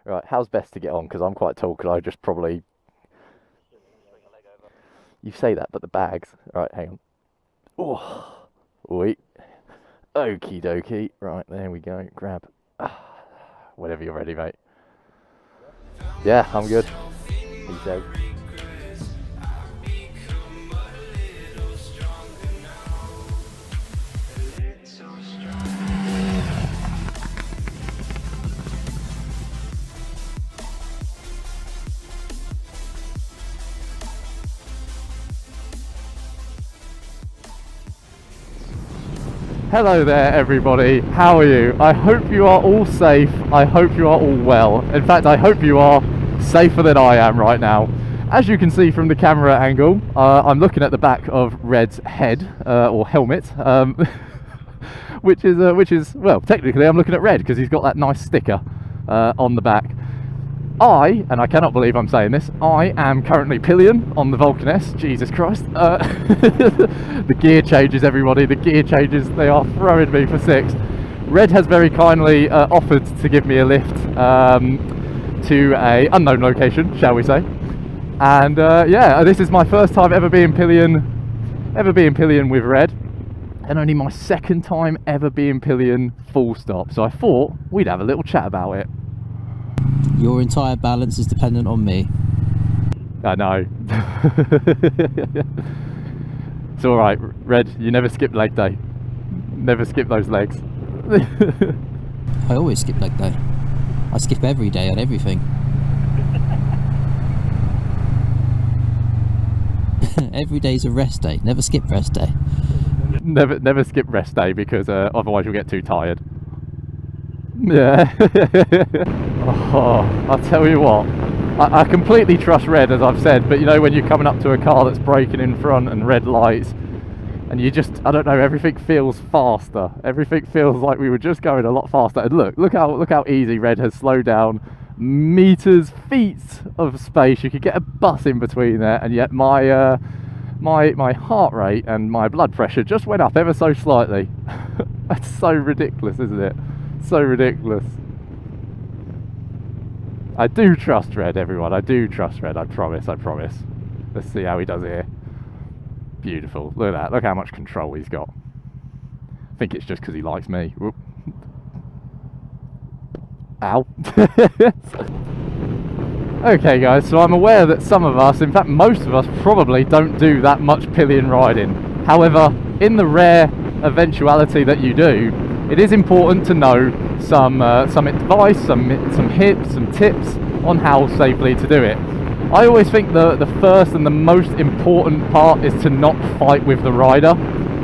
Right, how's best to get on? Because I'm quite tall. Could I just probably... You say that, but the bags... Right, hang on. Oh, wait. Okie dokie. Right, there we go. Grab. Whenever you're ready, mate. Yeah, I'm good. He says. Hello there everybody, how are you? I hope you are all safe, I hope you are all well. In fact, I hope you are safer than I am right now. As you can see from the camera angle, I'm looking at the back of Red's head, or helmet, which is, well, technically I'm looking at Red because he's got that nice sticker on the back. And I cannot believe I'm saying this, I am currently Pillion on the Vulcan S. Jesus Christ. The gear changes, everybody, the gear changes, they are throwing me for six. Red has very kindly offered to give me a lift to a unknown location, shall we say. And yeah, this is my first time ever being Pillion with Red, and only my second time ever being Pillion full stop. So I thought we'd have a little chat about it. Your entire balance is dependent on me. I know. It's alright, Red, you never skip leg day. Never skip those legs. I always skip leg day. I skip every day on everything. Every day's a rest day. Never skip rest day. Never skip rest day because otherwise you'll get too tired. Yeah. Oh, I'll tell you what, I completely trust Red, as I've said, but you know when you're coming up to a car that's braking in front and red lights, and you just, I don't know, everything feels faster. Everything feels like we were just going a lot faster. And look how easy Red has slowed down. Meters, feet of space. You could get a bus in between there, and yet my my heart rate and my blood pressure just went up ever so slightly. That's so ridiculous, isn't it? So ridiculous. I do trust Red, everyone. I do trust Red. I promise. Let's see how he does here. Beautiful. Look at that. Look how much control he's got. I think it's just because he likes me. Whoop. Ow. Okay, guys. So I'm aware that some of us, in fact most of us, probably don't do that much pillion riding. However, in the rare eventuality that you do, it is important to know some advice, some tips on how safely to do it. I always think the first and the most important part is to not fight with the rider.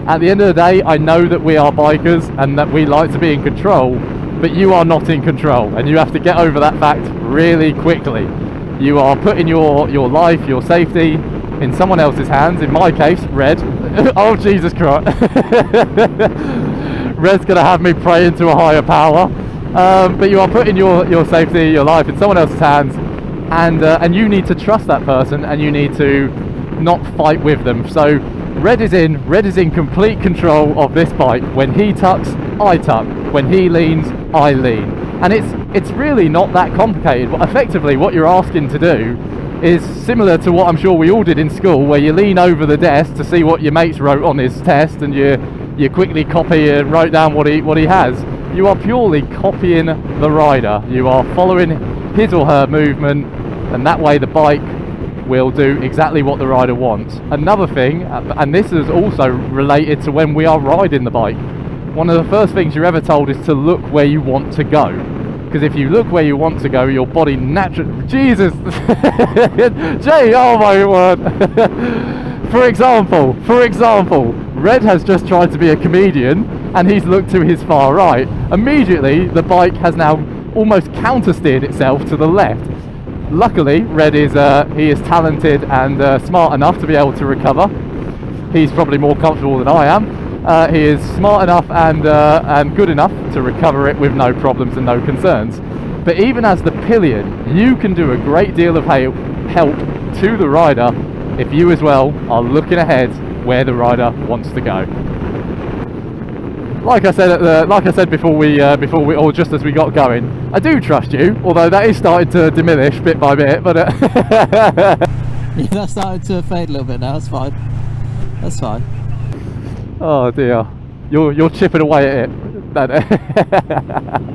At the end of the day, I know that we are bikers and that we like to be in control, but you are not in control, and you have to get over that fact really quickly. You are putting your life, your safety in someone else's hands, in my case, Red. Oh, Jesus Christ. Red's gonna have me praying to a higher power, but you are putting your safety, your life in someone else's hands, and you need to trust that person, and you need to not fight with them. So Red is in complete control of this bike. When he tucks, I tuck. When he leans, I lean. And it's really not that complicated. But effectively what you're asking to do is similar to what I'm sure we all did in school, where you lean over the desk to see what your mates wrote on his test, and you quickly copy and write down what he has. You are purely copying the rider. You are following his or her movement, and that way the bike will do exactly what the rider wants. Another thing, and this is also related to when we are riding the bike, one of the first things you're ever told is to look where you want to go. Because if you look where you want to go, your body naturally... Jesus! Jay, oh my word! For example, Red has just tried to be a comedian, and he's looked to his far right. Immediately, the bike has now almost counter-steered itself to the left. Luckily, Red is he is talented and smart enough to be able to recover. He's probably more comfortable than I am. He is smart enough and good enough to recover it with no problems and no concerns. But even as the Pillion, you can do a great deal of help to the rider if you as well are looking ahead where the rider wants to go. like I said before we or just as we got going, I do trust you, although that is starting to diminish bit by bit. But Yeah, that's starting to fade a little bit now. That's fine. That's fine. oh dear, you're chipping away at it.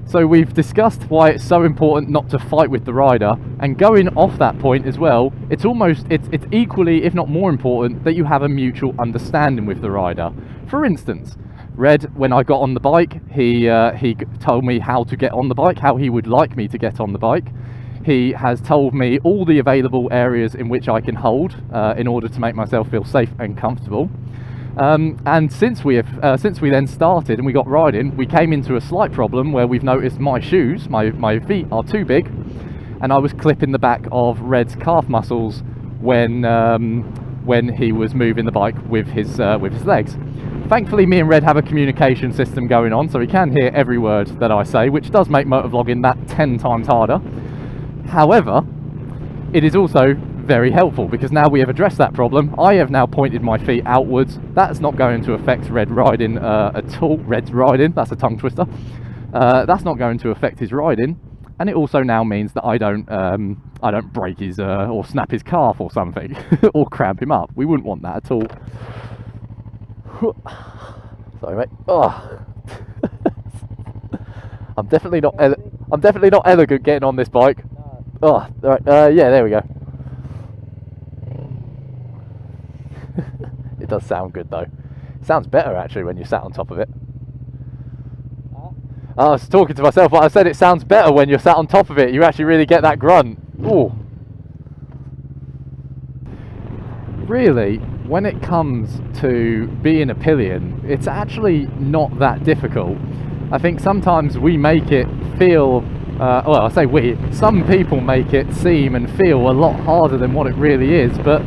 So we've discussed why it's so important not to fight with the rider, and going off that point as well, it's equally, if not more important, that you have a mutual understanding with the rider. For instance, Red, when I got on the bike, he told me how to get on the bike, how he would like me to get on the bike. He has told me all the available areas in which I can hold in order to make myself feel safe and comfortable. And since we then started and we got riding, we came into a slight problem where we've noticed my shoes, my feet are too big, and I was clipping the back of Red's calf muscles when he was moving the bike with his legs. Thankfully, me and Red have a communication system going on, so he can hear every word that I say, which does make motovlogging that 10 times harder. However, it is also very helpful because now we have addressed that problem. I have now pointed my feet outwards. That's not going to affect Red riding at all. Red's riding, that's a tongue twister. That's not going to affect his riding, and it also now means that I don't break his or snap his calf or something or cramp him up. We wouldn't want that at all. Sorry, mate. Oh. I'm definitely not elegant getting on this bike. Oh, all right. Yeah, there we go. It does sound good though. It sounds better actually when you sat on top of it. I was talking to myself, but I said it sounds better when you're sat on top of it. You actually really get that grunt. Ooh. Really, when it comes to being a pillion, it's actually not that difficult. I think sometimes we make it feel, well, I say we, some people make it seem and feel a lot harder than what it really is, but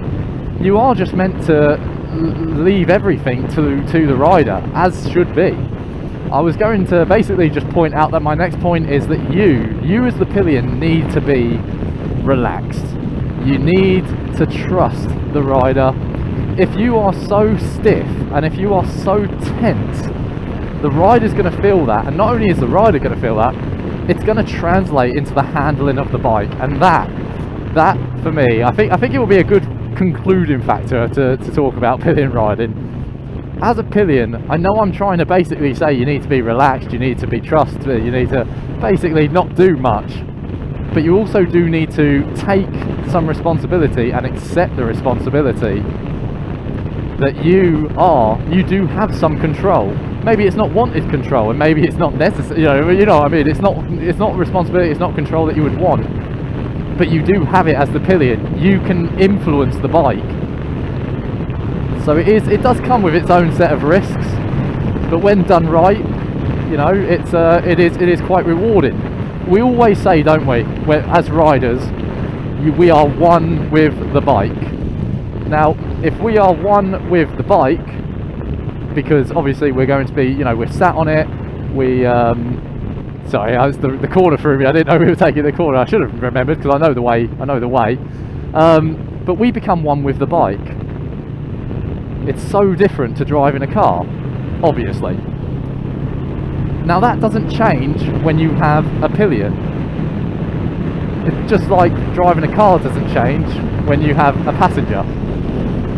you are just meant to leave everything to the rider, as should be. I was going to basically just point out that my next point is that you as the pillion need to be relaxed. You need to trust the rider. If you are so stiff and if you are so tense, the rider's going to feel that, and not only is the rider going to feel that, it's going to translate into the handling of the bike, and that for me, I think it will be a good concluding factor to talk about pillion riding. As a pillion, I know I'm trying to basically say you need to be relaxed, you need to be trusted, you need to basically not do much, but you also do need to take some responsibility and accept the responsibility that you do have some control. Maybe it's not wanted control, and maybe it's not necessary, you know what I mean, it's not responsibility, it's not control that you would want, but you do have it as the pillion. You can influence the bike. So it does come with its own set of risks, but when done right, you know, it is quite rewarding. We always say, don't we, as riders, we are one with the bike. Now, if we are one with the bike, because obviously we're going to be, you know, we're sat on it, sorry, the corner threw me. I didn't know we were taking the corner. I should have remembered because I know the way. But we become one with the bike. It's so different to driving a car, obviously. Now that doesn't change when you have a pillion. It's just like driving a car doesn't change when you have a passenger.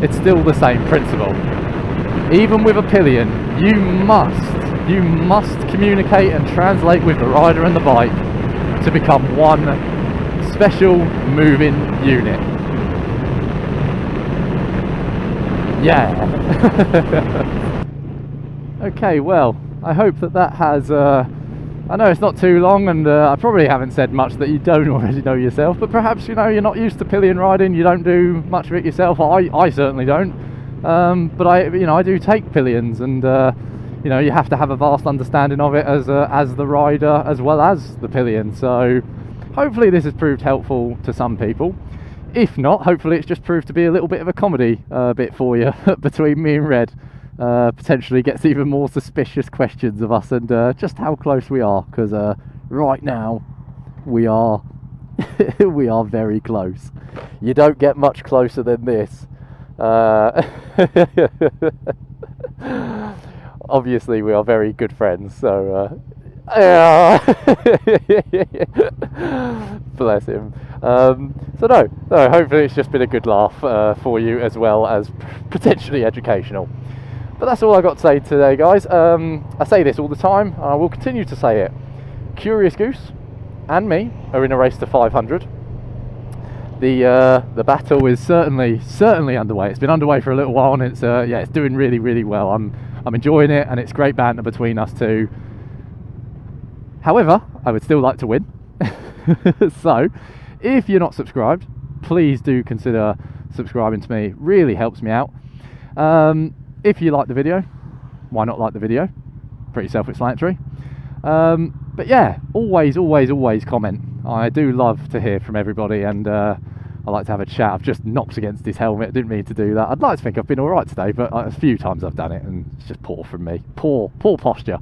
It's still the same principle. Even with a pillion, you must communicate and translate with the rider and the bike to become one special moving unit. Yeah. Okay, well, I hope that has I know it's not too long, and I probably haven't said much that you don't already know yourself, but perhaps, you know, you're not used to pillion riding, you don't do much of it yourself. I certainly don't, but I do take pillions, and you know, you have to have a vast understanding of it as the rider as well as the pillion. So hopefully this has proved helpful to some people. If not, hopefully it's just proved to be a little bit of a comedy bit for you between me and Red. Potentially gets even more suspicious questions of us and just how close we are, because right now we are we are very close. You don't get much closer than this. obviously we are very good friends, so yeah. Bless him. So no, hopefully it's just been a good laugh for you, as well as potentially educational. But that's all I got to say today, guys. I say this all the time, and I will continue to say it. Curious Goose and me are in a race to 500. The battle is certainly underway. It's been underway for a little while, and it's yeah, it's doing really well. I'm enjoying it, and it's great banter between us two. However, I would still like to win. So if you're not subscribed, please do consider subscribing to me. It really helps me out. If you like the video, why not like the video? Pretty self-explanatory. But yeah, always comment. I do love to hear from everybody, and I like to have a chat. I've just knocked against his helmet. Didn't mean to do that. I'd like to think I've been alright today, but a few times I've done it, and it's just poor from me. Poor posture.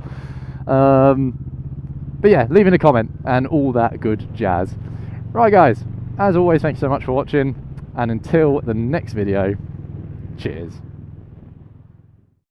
But yeah, leaving a comment and all that good jazz. Right, guys, as always, thanks so much for watching, and until the next video, cheers.